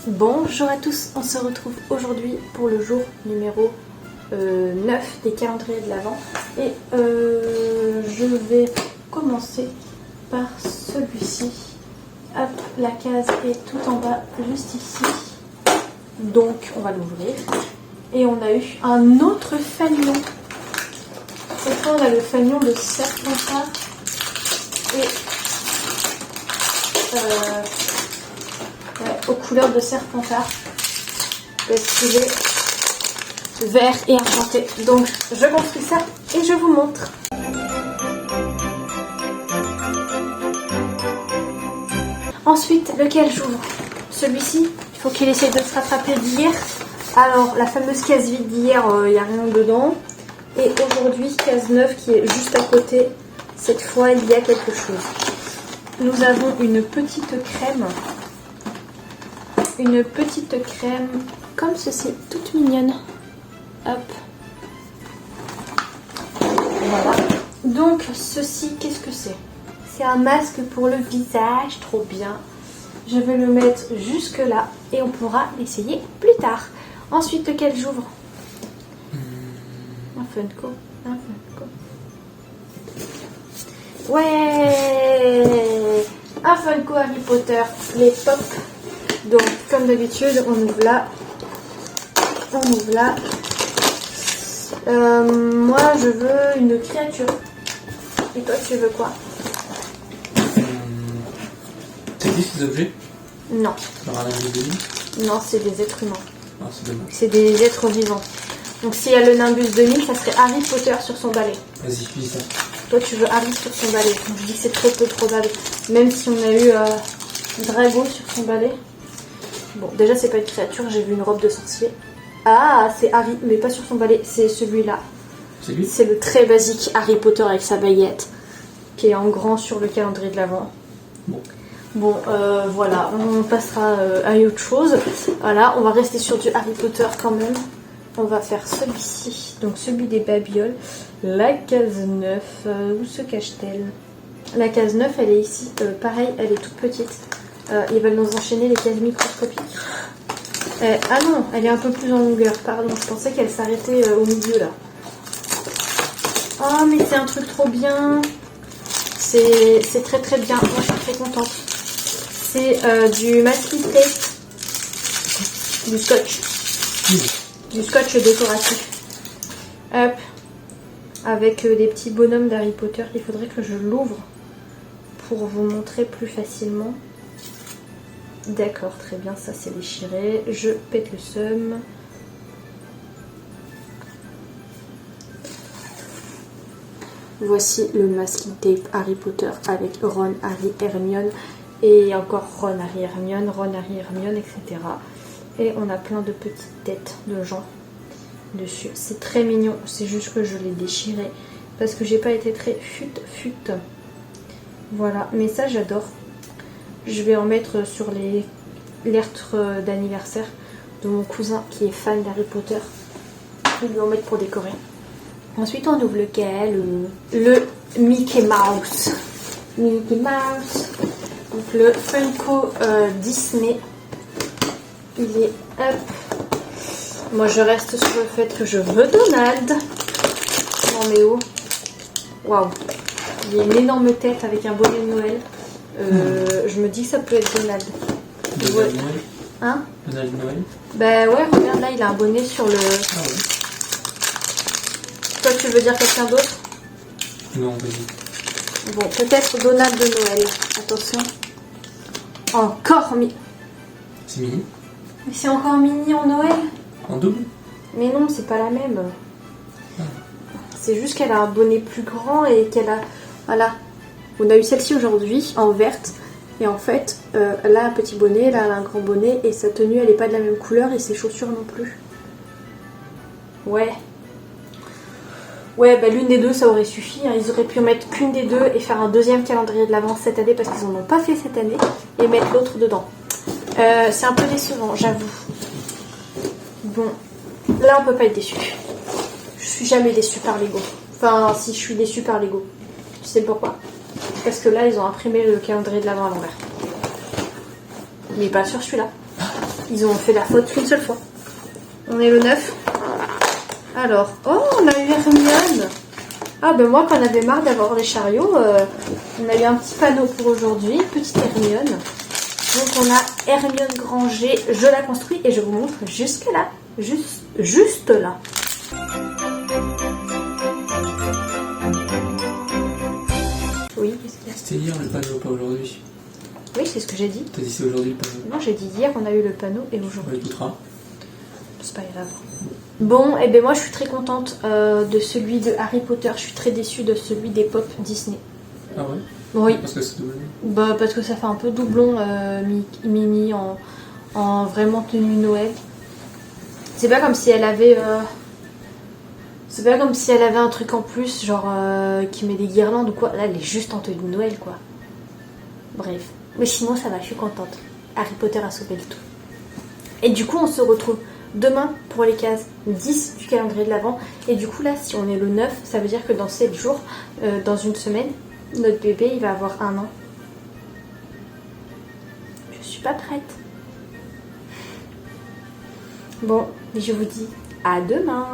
Bonjour à tous, on se retrouve aujourd'hui pour le jour numéro 9 des calendriers de l'Avent et je vais commencer par celui-ci. Hop, la case est tout en bas, juste ici. Donc on va l'ouvrir. Et on a eu un autre fanion. Cette fois on a le fanion de Serpentard et aux couleurs de Serpentard parce qu'il est vert et argenté. Donc je construis ça et je vous montre. Ensuite, lequel j'ouvre? Celui-ci, il faut qu'il essaye de se rattraper d'hier. Alors, la fameuse case vide d'hier, il n'y a rien dedans. Et aujourd'hui, case 9 qui est juste à côté. Cette fois, il y a quelque chose. Nous avons une petite crème. Une petite crème comme ceci, toute mignonne. Hop. Voilà. Donc, ceci, qu'est-ce que c'est? C'est un masque pour le visage, trop bien. Je vais le mettre jusque là et on pourra l'essayer plus tard. Ensuite, lequel j'ouvre? Un Funko. Un Funko. Ouais! Un Funko Harry Potter, les pop. Donc, comme d'habitude, on ouvre là. On ouvre là. Moi, je veux une créature. Et toi, tu veux quoi? C'est qui ces objets? Non. Non, c'est des êtres humains. Ah, c'est dommage. C'est des êtres vivants. Donc s'il y a le Nimbus 2000, ça serait Harry Potter sur son balai. Vas-y, lis ça. Toi, tu veux Harry sur son balai. Donc, je dis que c'est très peu probable. Même si on a eu Drago sur son balai. Bon, déjà, c'est pas une créature. J'ai vu une robe de sorcier. Ah, c'est Harry, mais pas sur son balai. C'est celui-là. C'est lui? C'est le très basique Harry Potter avec sa baguette. Qui est en grand sur le calendrier de l'Avent. Bon, voilà, on passera à autre chose. Voilà, on va rester sur du Harry Potter quand même. On va faire celui-ci, donc celui des babioles. La case 9, où se cache-t-elle? La case 9, elle est ici. Pareil, elle est toute petite. Ils veulent nous enchaîner les cases microscopiques. Ah non, elle est un peu plus en longueur, pardon. Je pensais qu'elle s'arrêtait au milieu là. Oh, mais c'est un truc trop bien. C'est très très bien. Moi, je suis très contente. C'est du masking tape, du scotch, du scotch décoratif. Hop, avec des petits bonhommes d'Harry Potter. Il faudrait que je l'ouvre pour vous montrer plus facilement. D'accord, très bien, ça c'est déchiré. Je pète le seum. Voici le masking tape Harry Potter avec Ron, Harry, Hermione. Et encore Ron, Harry, Hermione, etc. Et on a plein de petites têtes de gens dessus. C'est très mignon, c'est juste que je l'ai déchiré parce que j'ai pas été très fut. Voilà, mais ça j'adore. Je vais en mettre sur les lettres d'anniversaire de mon cousin qui est fan d'Harry Potter. Je vais lui en mettre pour décorer. Ensuite on ouvre lequel? Le Mickey Mouse. Mickey Mouse. Donc le Funko Disney, il est up. Moi je reste sur le fait que je veux Donald. Non mais oh, waouh, il y a une énorme tête avec un bonnet de Noël. Je me dis que ça peut être Donald. Donald Noël. Hein? Donald Noël. Bah ouais, regarde là, il a un bonnet sur le... Ah ouais. Toi tu veux dire quelqu'un d'autre? Non, vas-y. Bon, peut-être Donald de Noël. Attention. Encore C'est mini? Mais c'est encore mini en Noël? En double? Mais non, c'est pas la même. C'est juste qu'elle a un bonnet plus grand et qu'elle a... Voilà. On a eu celle-ci aujourd'hui en verte. Et en fait, elle a un petit bonnet, là elle a un grand bonnet. Et sa tenue, elle n'est pas de la même couleur et ses chaussures non plus. Ouais. Ouais, bah l'une des deux, ça aurait suffi. Hein. Ils auraient pu en mettre qu'une des deux et faire un deuxième calendrier de l'Avent cette année parce qu'ils n'en ont pas fait cette année. Et mettre l'autre dedans. C'est un peu décevant, j'avoue. Bon, là on peut pas être déçu. Je suis jamais déçue par Lego. Enfin, si je suis déçue par Lego. Tu sais pourquoi? Parce que là, ils ont imprimé le calendrier de l'Avent à l'envers. Mais pas sur celui-là. Ils ont fait la faute qu'une seule fois. On est le 9. Alors, oh, on a eu Hermione. Ah ben moi, quand on avait marre d'avoir les chariots, on a eu un petit panneau pour aujourd'hui, petite Hermione. Donc on a Hermione Granger, je la construis et je vous montre jusque là, juste là. Oui, qu'est-ce qu'il y a? C'était hier le panneau, pas aujourd'hui. Oui, c'est ce que j'ai dit. T'as dit c'est aujourd'hui le panneau. Non, j'ai dit hier, on a eu le panneau et aujourd'hui. On l'écoutera. C'est pas grave. Bon, et ben moi je suis très contente de celui de Harry Potter. Je suis très déçue de celui des pop Disney. Ah ouais? Oui. Parce que c'est double. Bah parce que ça fait un peu doublon Mimi en vraiment tenue Noël. C'est pas comme si elle avait c'est pas comme si elle avait un truc en plus genre qui met des guirlandes ou quoi. Là elle est juste en tenue Noël quoi. Bref. Mais sinon ça va, je suis contente. Harry Potter a sauvé le tout. Et du coup on se retrouve demain pour les cases 10 du calendrier de l'Avent. Et du coup là si on est le 9, ça veut dire que dans 7 jours, dans une semaine, notre bébé il va avoir 1 an. Je suis pas prête. Bon, je vous dis à demain.